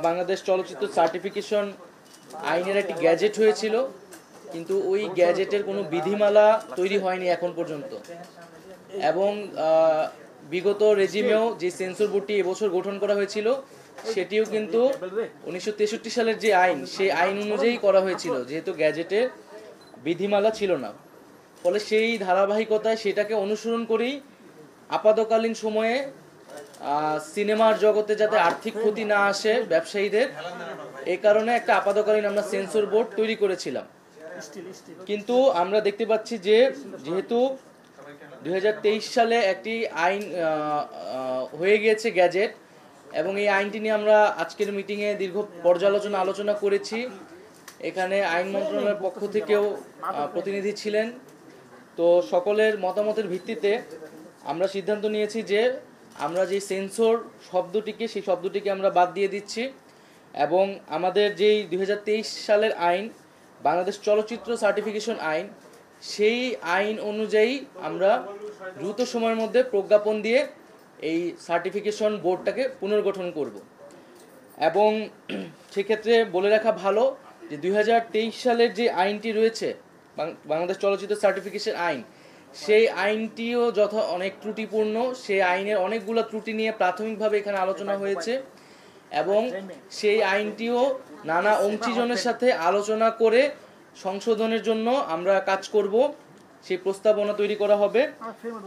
বাংলাদেশ চলচ্চিত্র সার্টিফিকেশন আইনের একটি গ্যাজেট হয়েছিল, কিন্তু ওই গ্যাজেটের কোনো বিধিমালা তৈরি হয়নি এখন পর্যন্ত। এবং বিগত রেজিমেও যে সেন্সর বোর্ডটি এবছর গঠন করা হয়েছিল সেটিও কিন্তু 1963 সালের যে আইন, সেই আইন অনুযায়ী করা হয়েছিল, যেহেতু গ্যাজেটে বিধিমালা ছিল না। ফলে সেই ধারাবাহিকতায় সেটাকে অনুসরণ করেই আপাতকালীন সময়ে সিনেমার জগতে যাতে আর্থিক ক্ষতি না আসে ব্যবসায়ীদের, এই কারণে একটা আপাতকালীন আমরা সেন্সর বোর্ড তৈরি করেছিলাম। কিন্তু আমরা দেখতে পাচ্ছি যে যেহেতু 2023 সালে একটি আইন হয়ে গিয়েছে গ্যাজেট, এবং এই আইনটি নিয়ে আমরা আজকের মিটিংয়ে দীর্ঘ পর্যালোচনা আলোচনা করেছি। এখানে আইন মন্ত্রণালয়ের পক্ষ থেকেও প্রতিনিধি ছিলেন। তো সকলের মতামতের ভিত্তিতে আমরা সিদ্ধান্ত নিয়েছি যে আমরা যে সেন্সর শব্দটিকে, সেই শব্দটিকে আমরা বাদ দিয়ে দিচ্ছি, এবং আমাদের যেই 2023 সালের আইন, বাংলাদেশ চলচ্চিত্র সার্টিফিকেশন আইন, সেই আইন অনুযায়ী আমরা দ্রুত সময়ের মধ্যে প্রজ্ঞাপন দিয়ে এই সার্টিফিকেশন বোর্ডটাকে পুনর্গঠন করব। এবং সেক্ষেত্রে বলে রাখা ভালো যে 2023 সালের যে আইনটি রয়েছে, বাংলাদেশ চলচ্চিত্র সার্টিফিকেশন আইন, সেই আইনটিও অনেক ত্রুটিপূর্ণ। সেই আইনের অনেকগুলো ত্রুটি নিয়ে প্রাথমিকভাবে এখানে আলোচনা হয়েছে, এবং সেই আইনটিও নানা অংশীজনের সাথে আলোচনা করে সংশোধনের জন্য আমরা কাজ করব। সেই প্রস্তাবনা তৈরি করা হবে।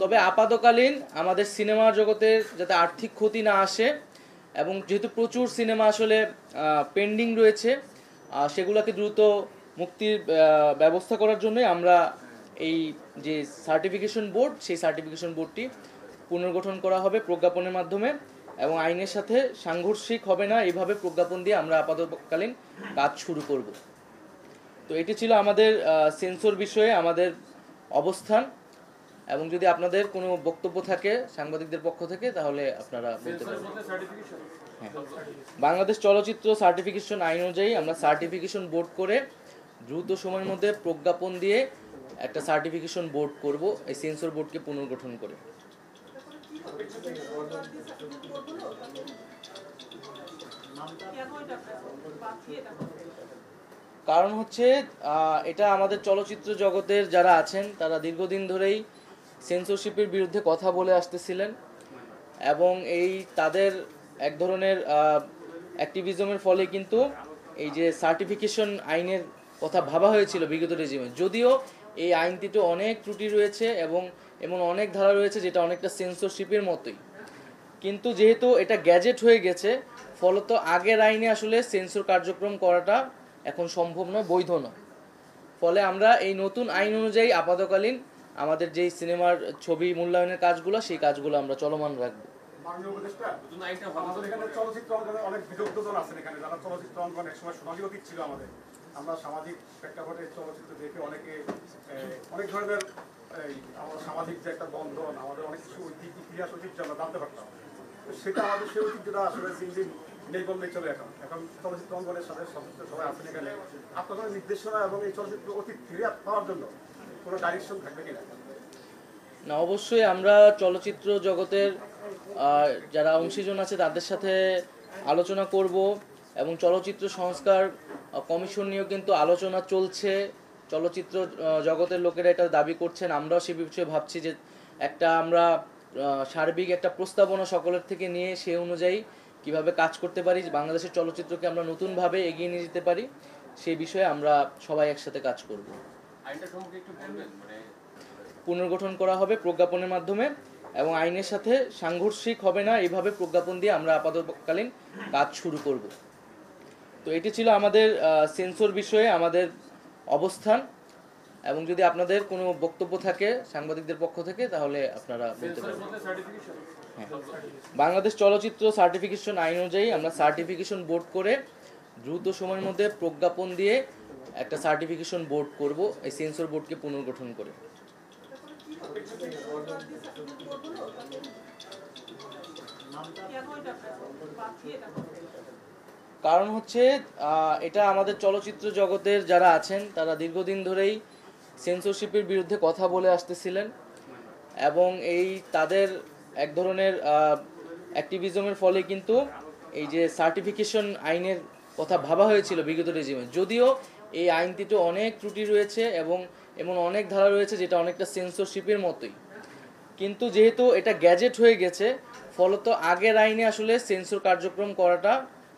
তবে আপাতকালীন আমাদের সিনেমা জগতের যাতে আর্থিক ক্ষতি না আসে, এবং যেহেতু প্রচুর সিনেমা আসলে পেন্ডিং রয়েছে, সেগুলোকে দ্রুত মুক্তির ব্যবস্থা করার জন্য আমরা এই যে সার্টিফিকেশন বোর্ড, সেই সার্টিফিকেশন বোর্ডটি পুনর্গঠন করা হবে প্রজ্ঞাপনের মাধ্যমে, এবং আইনের সাথে সাংঘর্ষিক হবে না, এইভাবে প্রজ্ঞাপন দিয়ে আমরা আপাতকালীন কাজ শুরু করব। তো এটি ছিল আমাদের সেন্সর বিষয়ে আমাদের অবস্থান। এবং যদি আপনাদের কোনো বক্তব্য থাকে সাংবাদিকদের পক্ষ থেকে, তাহলে আপনারা বলতে পারেন। হ্যাঁ, বাংলাদেশ চলচ্চিত্র সার্টিফিকেশন আইন অনুযায়ী আমরা সার্টিফিকেশন বোর্ড করে দ্রুত সময়ের মধ্যে প্রজ্ঞাপন দিয়ে একটা সার্টিফিকেশন বোর্ড করব, এই সেন্সর বোর্ডকে পুনর্গঠন করে। কারণ হচ্ছে এটা আমাদের চলচ্চিত্র জগতের যারা আছেন তারা দীর্ঘদিন ধরেই সেন্সরশিপের বিরুদ্ধে কথা বলে আসতেছিলেন, এবং এই তাদের এক ধরনের অ্যাক্টিভিজমের ফলে কিন্তু এই যে সার্টিফিকেশন আইনের কথা ভাবা হয়েছিল বিগত রেজিমে, যদিও এই আইনটিতে অনেক ত্রুটি রয়েছে এবং এমন অনেক ধারা রয়েছে যেটা অনেকটা সেন্সরশিপের মতোই, কিন্তু যেহেতু এটা গ্যাজেট হয়ে গেছে, ফলত আগের আইনে আসলে সেন্সর কার্যক্রম করাটা এখন সম্ভব নয়, বৈধ নয়। ফলে আমরা এই নতুন আইন অনুযায়ী আপাতকালীন আমাদের যেই সিনেমার ছবি মূল্যায়নের কাজগুলো, সেই কাজগুলো আমরা চলমান রাখবো। চলচ্চিত্র অঙ্গনে অনেক বিদগ্ধজন আছেন এখানে, যারা চলচ্চিত্র অঙ্গনে একসময় সোনালী অতীত ছিল আমাদের। আমরা সামাজিক প্রেক্ষাপটে চলচ্চিত্র দেখে অনেকে অনেক ধরনের আমাদের সামাজিক যে একটা বন্ধন, আমাদের অনেক কিছু ইতিহাস ঐতিহ্য আমরা জানতে পারতাম। সেটা আমাদের সেই ঐতিহ্যটা আসলে দিন দিন নেই বললেই চলে। এখন চলচ্চিত্র অঙ্গনের সাথে সবাই আছেন এখানে, আপনাদের নির্দেশনা এবং এই চলচ্চিত্র অতীত ফিরে পাওয়ার জন্য কোনো ডাইরেকশন থাকবে কিনা? না, অবশ্যই আমরা চলচ্চিত্র জগতের যারা অংশীজন আছে তাদের সাথে আলোচনা করব, এবং চলচ্চিত্র সংস্কার কমিশন নিয়েও কিন্তু আলোচনা চলছে। চলচ্চিত্র জগতের লোকেরা এটা দাবি করছেন, আমরাও সে বিষয়ে ভাবছি যে একটা আমরা সার্বিক একটা প্রস্তাবনা সকলের থেকে নিয়ে সেই অনুযায়ী কিভাবে কাজ করতে পারি, বাংলাদেশের চলচ্চিত্রকে আমরা নতুনভাবে এগিয়ে নিয়ে যেতে পারি, সেই বিষয়ে আমরা সবাই একসাথে কাজ করব। পুনর্গঠন করা হবে প্রজ্ঞাপনের মাধ্যমে, এবং আইনের সাথে সাংঘর্ষিক হবে না, এইভাবে প্রজ্ঞাপন দিয়ে আমরা আপাতকালীন কাজ শুরু করব। তো এটি ছিল আমাদের সেন্সর বিষয়ে আমাদের অবস্থান, এবং যদি আপনাদের কোনো বক্তব্য থাকে সাংবাদিকদের পক্ষ থেকে, তাহলে আপনারা বলতে পারেন। হ্যাঁ, বাংলাদেশ চলচ্চিত্র সার্টিফিকেশন আইন অনুযায়ী আমরা সার্টিফিকেশন বোর্ড করে দ্রুত সময়ের মধ্যে প্রজ্ঞাপন দিয়ে একটা সার্টিফিকেশন বোর্ড করব, এই সেন্সর বোর্ডকে পুনর্গঠন করে। কারণ হচ্ছে এটা আমাদের চলচ্চিত্র জগতের যারা আছেন তারা দীর্ঘদিন ধরেই সেন্সরশিপের বিরুদ্ধে কথা বলে আসতেছিলেন, এবং এই তাদের এক ধরনের অ্যাক্টিভিজমের ফলে কিন্তু এই যে সার্টিফিকেশন আইনের কথা ভাবা হয়েছিল বিগত রেজিমে, যদিও এই আইনটিতে অনেক ত্রুটি রয়েছে এবং এমন অনেক ধারা রয়েছে যেটা অনেকটা সেন্সরশিপের মতোই, কিন্তু যেহেতু এটা গ্যাজেট হয়ে গেছে ফলত আগের আইনে আসলে সেন্সর কার্যক্রম করাটা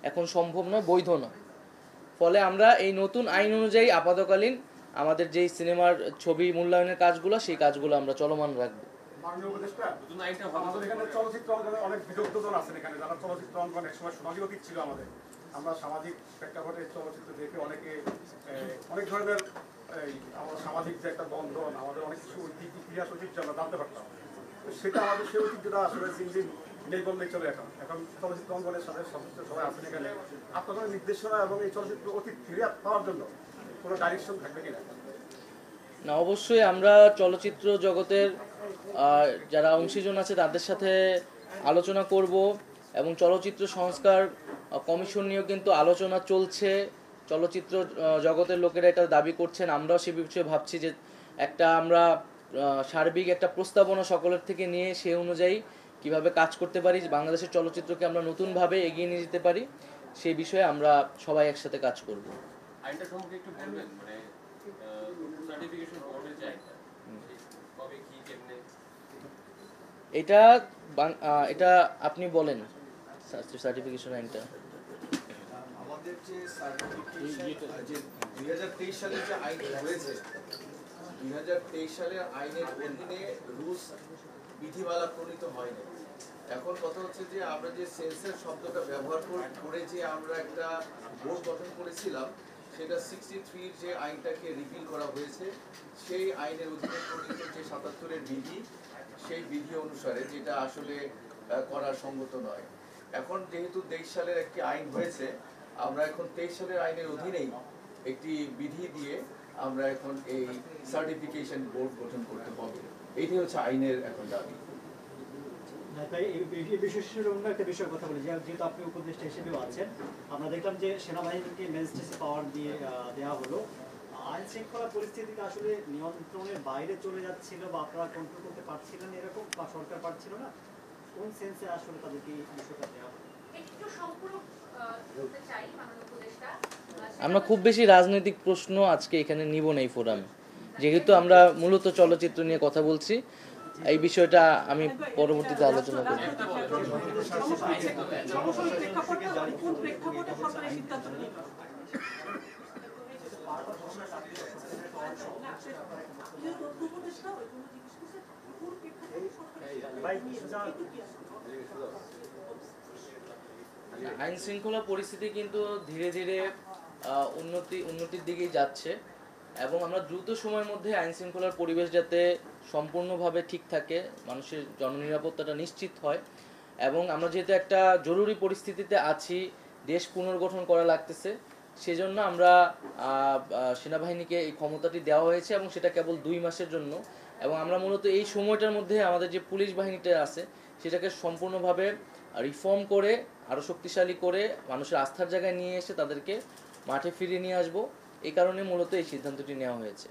এখন সম্ভব নয়, বৈধ নয়। ফলে আমরা এই নতুন আইন অনুযায়ী আপাতকালীন আমাদের যেই সিনেমার ছবি মূল্যায়নের কাজগুলো সেই কাজগুলো আমরা চলমান রাখবো। মাননীয় উপদেষ্টা, আমাদের এখানে চলচ্চিত্র অঙ্গনে অনেক বিদগ্ধজন আছেন এখানে, যারা চলচ্চিত্র অঙ্গন একসময় সোনালী অতীত ছিল আমাদের। আমরা সামাজিক প্রেক্ষাপটে চলচ্চিত্র দেখে অনেকে অনেক ধরনের আমাদের সামাজিক যে একটা বন্ধন, আমাদের অনেক কিছু ইতিহাস ঐতিহ্য আমরা জানতে পারতাম। সেটা আমাদের সেই ঐতিহ্যটা আসলে দিন দিন নেই বললেই চলে। এখন চলচ্চিত্র অঙ্গনের সাথে সদস্য সবাই আছেন এখানে, আপনাদের নির্দেশনা এবং এই চলচ্চিত্র অতীত ফিরে পাওয়ার জন্য কোনো ডাইরেকশন থাকবে কিনা? না, অবশ্যই আমরা চলচ্চিত্র জগতের যারা অংশীজন আছে তাদের সাথে আলোচনা করব এবং চলচ্চিত্র সংস্কার কমিশন নিয়েও কিন্তু আলোচনা চলছে। চলচ্চিত্র জগতের লোকেরা এটা দাবি করছেন, আমরাও সে বিষয়ে ভাবছি যে আমরা সার্বিক একটা প্রস্তাবনা সকলের থেকে নিয়ে সে অনুযায়ী কিভাবে কাজ করতে পারি, বাংলাদেশের চলচ্চিত্রকে আমরা নতুনভাবে এগিয়ে নিয়ে যেতে পারি, সেই বিষয়ে আমরা সবাই একসাথে কাজ করব। আইনটা সম্পর্কে একটু বলবেন, মানে সার্টিফিকেশন বোর্ডের যে আইনটা কবে কি কেমনে? এটা আপনি বলেন সার্টিফিকেশন আইনটা। আমাদের যে সার্টিফিকেশন যে 2023 সালে যে আইন হয়েছে, 2023 সালের আইনের অধীনে রুলস বিধিমালা প্রণীত হয়নি। এখন কথা হচ্ছে যে আমরা যে সেন্সর শব্দটা ব্যবহার করে যে আমরা একটা বোর্ড গঠন করেছিলাম, সেটা 63 যে আইনটাকে রিপিল করা হয়েছে, সেই আইনের অধীনে প্রণীত যে 77-এর বিধি, সেই বিধি অনুসারে যেটা আসলে করা সঙ্গত নয়। এখন যেহেতু 23 সালের একটি আইন হয়েছে, আমরা এখন 23 সালের আইনের অধীনেই একটি বিধি দিয়ে আমরা এখন এই সার্টিফিকেশন বোর্ড গঠন করতে হবে। এইটাই হচ্ছে আইনের এখন দাবি। তাই এই বিশেষের অন্য একটা বিষয়ের কথা বলি, যেহেতু আপনি উপদেষ্টা হিসেবেও আছেন, আমরা দেখলাম যে সেনাবাহিনীকে ম্যাজিস্ট্রেসি পাওয়ার দিয়ে দেওয়া হলো। আইন শৃঙ্খলা পরিস্থিতিতে আসলে নিয়ন্ত্রণের বাইরে চলে যাচ্ছিল বা আপনারা কন্ট্রোল করতে পারছিলেন এরকম, বা সরকার পারছিল না, কোন সেন্সে আসলে তাদেরকে বিষয়টা দেওয়া হলো? আমরা খুব বেশি রাজনৈতিক প্রশ্ন আজকে এখানে নিব না এই ফোরামে, যেহেতু আমরা মূলত চলচ্চিত্র নিয়ে কথা বলছি। এই বিষয়টা আমি পরবর্তীতে আলোচনা করব। আইন শৃঙ্খলা পরিস্থিতি কিন্তু ধীরে ধীরে উন্নতির দিকেই যাচ্ছে এবং আমরা দ্রুত সময়ের মধ্যে আইন শৃঙ্খলার পরিবেশ যাতে সম্পূর্ণভাবে ঠিক থাকে, মানুষের জননিরাপত্তাটা নিশ্চিত হয়, এবং আমরা যেহেতু একটা জরুরি পরিস্থিতিতে আছি, দেশ পুনর্গঠন করা লাগতেছে, সেজন্য আমরা সেনাবাহিনীকে এই ক্ষমতাটি দেওয়া হয়েছে এবং সেটা কেবল 2 মাসের জন্য। এবং আমরা মূলত এই সময়টার মধ্যে আমাদের যে পুলিশ বাহিনীটা আছে সেটাকে সম্পূর্ণভাবে রিফর্ম করে আরও শক্তিশালী করে মানুষের আস্থার জায়গায় নিয়ে এসে তাদেরকে মাঠে ফিরিয়ে নিয়ে আসবো। এই কারণে মূলত এই সিদ্ধান্তটি নেওয়া হয়েছে।